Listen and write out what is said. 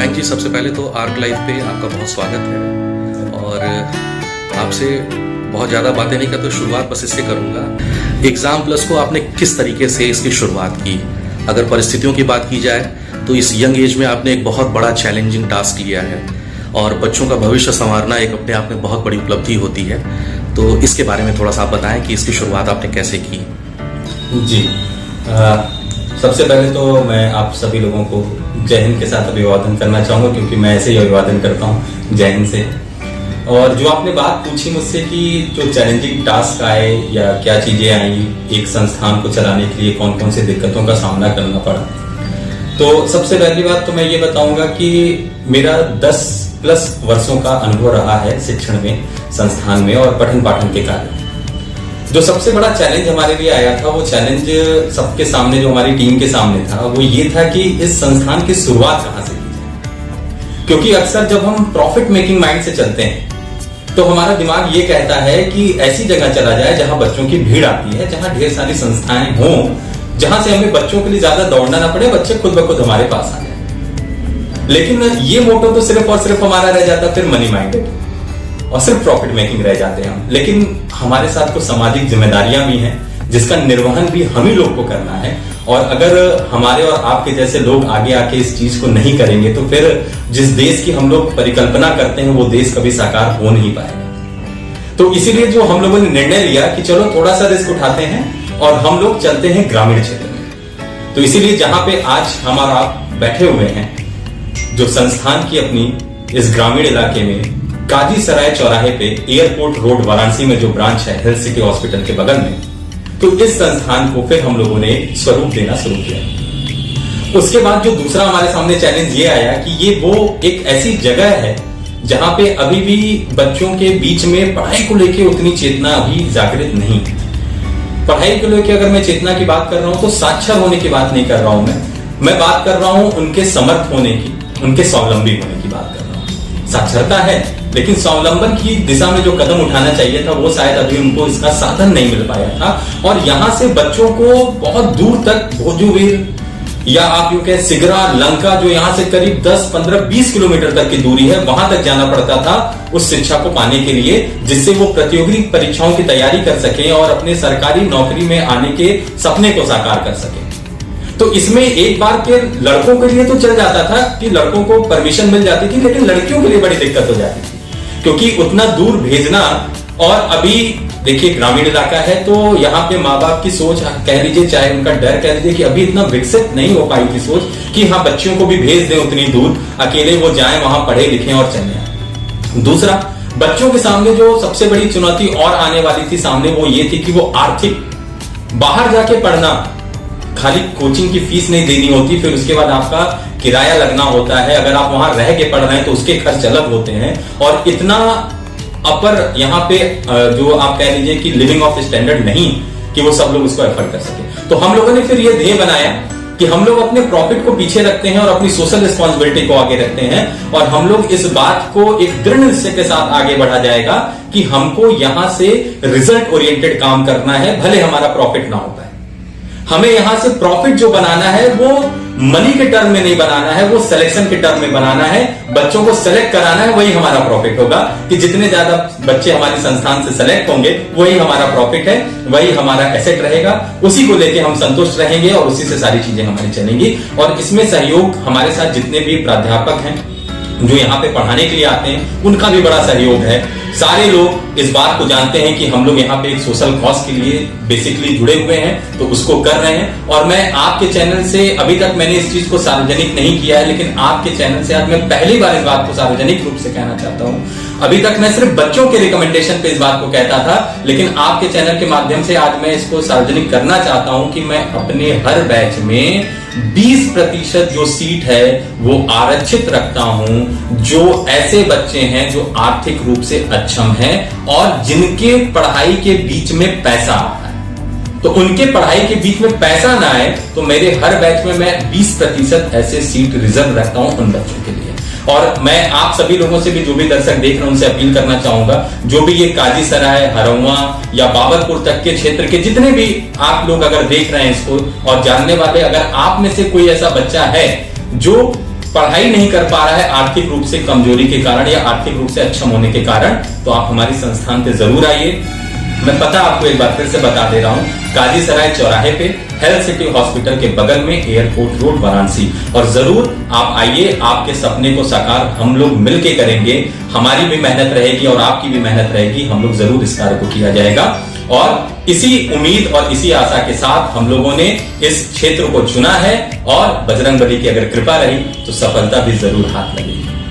Mac जी, सबसे पहले तो आर्क लाइफ पे आपका बहुत स्वागत है और आपसे बहुत ज़्यादा बातें नहीं करते, शुरुआत बस इससे करूँगा। एग्ज़ाम प्लस को आपने किस तरीके से इसकी शुरुआत की? अगर परिस्थितियों की बात की जाए तो इस यंग एज में आपने एक बहुत बड़ा चैलेंजिंग टास्क लिया है और बच्चों का भविष्य संवारना एक अपने आप में बहुत बड़ी उपलब्धि होती है। तो इसके बारे में थोड़ा सा आप बताएं कि इसकी शुरुआत आपने कैसे की? जी, सबसे पहले तो मैं आप सभी लोगों को जय हिंद के साथ अभिवादन करना चाहूँगा, क्योंकि मैं ऐसे ही अभिवादन करता हूँ जय हिंद से। और जो आपने बात पूछी मुझसे कि जो चैलेंजिंग टास्क आए या क्या चीज़ें आई एक संस्थान को चलाने के लिए, कौन कौन सी दिक्कतों का सामना करना पड़ा, तो सबसे पहली बात तो मैं ये बताऊंगा कि मेरा 10+ वर्षों का अनुभव रहा है शिक्षण में, संस्थान में और पठन पाठन के कार्य। जो सबसे बड़ा चैलेंज हमारे लिए आया था, वो चैलेंज सबके सामने, जो हमारी टीम के सामने था, वो ये था कि इस संस्थान की शुरुआत कहाँ से की जाए। क्योंकि अक्सर जब हम प्रॉफिट मेकिंग माइंड से चलते हैं तो हमारा दिमाग ये कहता है कि ऐसी जगह चला जाए जहां बच्चों की भीड़ आती है, जहां ढेर सारी संस्थाएं हों, जहां से हमें बच्चों के लिए ज्यादा दौड़ना ना पड़े, बच्चे खुद ब खुद हमारे पास आ जाए। लेकिन ये मोटो तो सिर्फ और सिर्फ हमारा रह जाता फिर मनी माइंडेड और सिर्फ प्रॉफिट मेकिंग रह जाते हैं हम। लेकिन हमारे साथ कुछ सामाजिक जिम्मेदारियां भी हैं जिसका निर्वहन भी हम ही लोग को करना है। और अगर हमारे और आपके जैसे लोग आगे आके इस चीज को नहीं करेंगे तो फिर जिस देश की हम लोग परिकल्पना करते हैं वो देश कभी साकार हो नहीं पाएगा। तो इसीलिए जो हम लोगों ने निर्णय लिया कि चलो थोड़ा सा रिस्क उठाते हैं और हम लोग चलते हैं ग्रामीण क्षेत्र में। तो इसीलिए जहां पे आज हम और आप बैठे हुए हैं, जो संस्थान की अपनी इस ग्रामीण इलाके में काजी सराय चौराहे पे एयरपोर्ट रोड वाराणसी में जो ब्रांच है हेल्थ सिटी हॉस्पिटल के बगल में, तो इस संस्थान को फिर हम लोगों ने स्वरूप देना शुरू किया। उसके बाद जो दूसरा हमारे सामने चैलेंज ये आया कि ये वो एक ऐसी जगह है जहां पे अभी भी बच्चों के बीच में पढ़ाई को लेके उतनी चेतना अभी जागृत नहीं है। पढ़ाई को लेके अगर मैं चेतना की बात कर रहा हूं तो साक्षर होने की बात नहीं कर रहा हूं मैं बात कर रहा हूं उनके समर्थ होने की, उनके स्वावलंबी होने की बात कर रहा हूं। साक्षरता है लेकिन स्वावलंबन की दिशा में जो कदम उठाना चाहिए था वो शायद अभी उनको इसका साधन नहीं मिल पाया था। और यहां से बच्चों को बहुत दूर तक भोजूवीर या आप यूं कहें सिगरा, लंका, जो यहां से करीब 10, 15, 20 किलोमीटर तक की दूरी है, वहां तक जाना पड़ता था उस शिक्षा को पाने के लिए, जिससे वो प्रतियोगी परीक्षाओं की तैयारी कर सके और अपने सरकारी नौकरी में आने के सपने को साकार कर सके। तो इसमें एक बार के लड़कों के लिए तो चल जाता था कि लड़कों को परमिशन मिल जाती थी, लेकिन लड़कियों के लिए बड़ी दिक्कत हो जाती थी क्योंकि उतना दूर भेजना। और अभी देखिए ग्रामीण इलाका है तो यहाँ पे माँ बाप की सोच कह लीजिए, चाहे उनका डर कह लीजिए, कि अभी इतना विकसित नहीं हो पाई थी सोच कि हाँ बच्चियों को भी भेज दें उतनी दूर, अकेले वो जाएं वहां पढ़े लिखें और चले आए। दूसरा, बच्चों के सामने जो सबसे बड़ी चुनौती और आने वाली थी सामने, वो ये थी कि वो आर्थिक, बाहर जाके पढ़ना, खाली कोचिंग की फीस नहीं देनी होती, फिर उसके बाद आपका किराया लगना होता है। अगर आप वहां रह के पढ़ रहे हैं तो उसके खर्च अलग होते हैं और इतना अपर यहाँ पे जो आप कह लीजिए कि लिविंग ऑफ स्टैंडर्ड नहीं कि वो सब लोग उसको एफर्ट कर सके। तो हम लोगों ने फिर ये ध्येय बनाया कि हम लोग अपने प्रॉफिट को पीछे रखते हैं और अपनी सोशल रिस्पॉन्सिबिलिटी को आगे रखते हैं और हम लोग इस बात को एक दृढ़ निश्चय के साथ आगे बढ़ा जाएगा कि हमको यहां से रिजल्ट ओरिएंटेड काम करना है, भले हमारा प्रॉफिट ना हो पाए। हमें यहां से प्रॉफिट जो बनाना है वो मनी के टर्म में नहीं बनाना है, वो सिलेक्शन के टर्म में बनाना है। बच्चों को सेलेक्ट कराना है, वही हमारा प्रॉफिट होगा कि जितने ज्यादा बच्चे हमारे संस्थान से सेलेक्ट होंगे वही हमारा प्रॉफिट है, वही हमारा एसेट रहेगा। उसी को लेके हम संतुष्ट रहेंगे और उसी से सारी चीजें हमारी चलेंगी। और इसमें सहयोग हमारे साथ जितने भी प्राध्यापक हैं जो यहाँ पे पढ़ाने के लिए आते हैं उनका भी बड़ा सहयोग है। सारे लोग इस बात को जानते हैं कि हम लोग यहाँ पे एक सोशल कॉज के लिए बेसिकली जुड़े हुए हैं, तो उसको कर रहे हैं। और मैं आपके चैनल से, अभी तक मैंने इस चीज को सार्वजनिक नहीं किया है, लेकिन आपके चैनल से आज मैं पहली बार इस बात को सार्वजनिक रूप से कहना चाहता हूँ। अभी तक मैं सिर्फ बच्चों के रिकमेंडेशन पे इस बात को कहता था, लेकिन आपके चैनल के माध्यम से आज मैं इसको सार्वजनिक करना चाहता हूं कि मैं अपने हर बैच में 20% जो सीट है वो आरक्षित रखता हूं, जो ऐसे बच्चे हैं जो आर्थिक रूप से अक्षम हैं और जिनके पढ़ाई के बीच में पैसा आता है। तो उनके पढ़ाई के बीच में पैसा ना आए तो मेरे हर बैच में मैं 20% ऐसे सीट रिजर्व रखता हूं उन बच्चों के लिए। और मैं आप सभी लोगों से भी, जो भी दर्शक देख रहे हैं, उनसे अपील करना चाहूंगा, जो भी ये काजी सराय, हरौवा या बाबरपुर तक के क्षेत्र के जितने भी आप लोग अगर देख रहे हैं इसको और जानने वाले, अगर आप में से कोई ऐसा बच्चा है जो पढ़ाई नहीं कर पा रहा है आर्थिक रूप से कमजोरी के कारण या आर्थिक रूप से अक्षम होने के कारण, तो आप हमारी संस्थान पे जरूर आइए। मैं पता आपको एक बार फिर से बता दे रहा हूँ, काजीसराय चौराहे पे हेल्थ सिटी हॉस्पिटल के बगल में एयरपोर्ट रोड वाराणसी। और जरूर आप आइए, आपके सपने को साकार हम लोग मिलके करेंगे। हमारी भी मेहनत रहेगी और आपकी भी मेहनत रहेगी, हम लोग जरूर इस कार्य को किया जाएगा। और इसी उम्मीद और इसी आशा के साथ हम लोगों ने इस क्षेत्र को चुना है, और बजरंगबली की अगर कृपा रही तो सफलता भी जरूर हाथ लगेगी।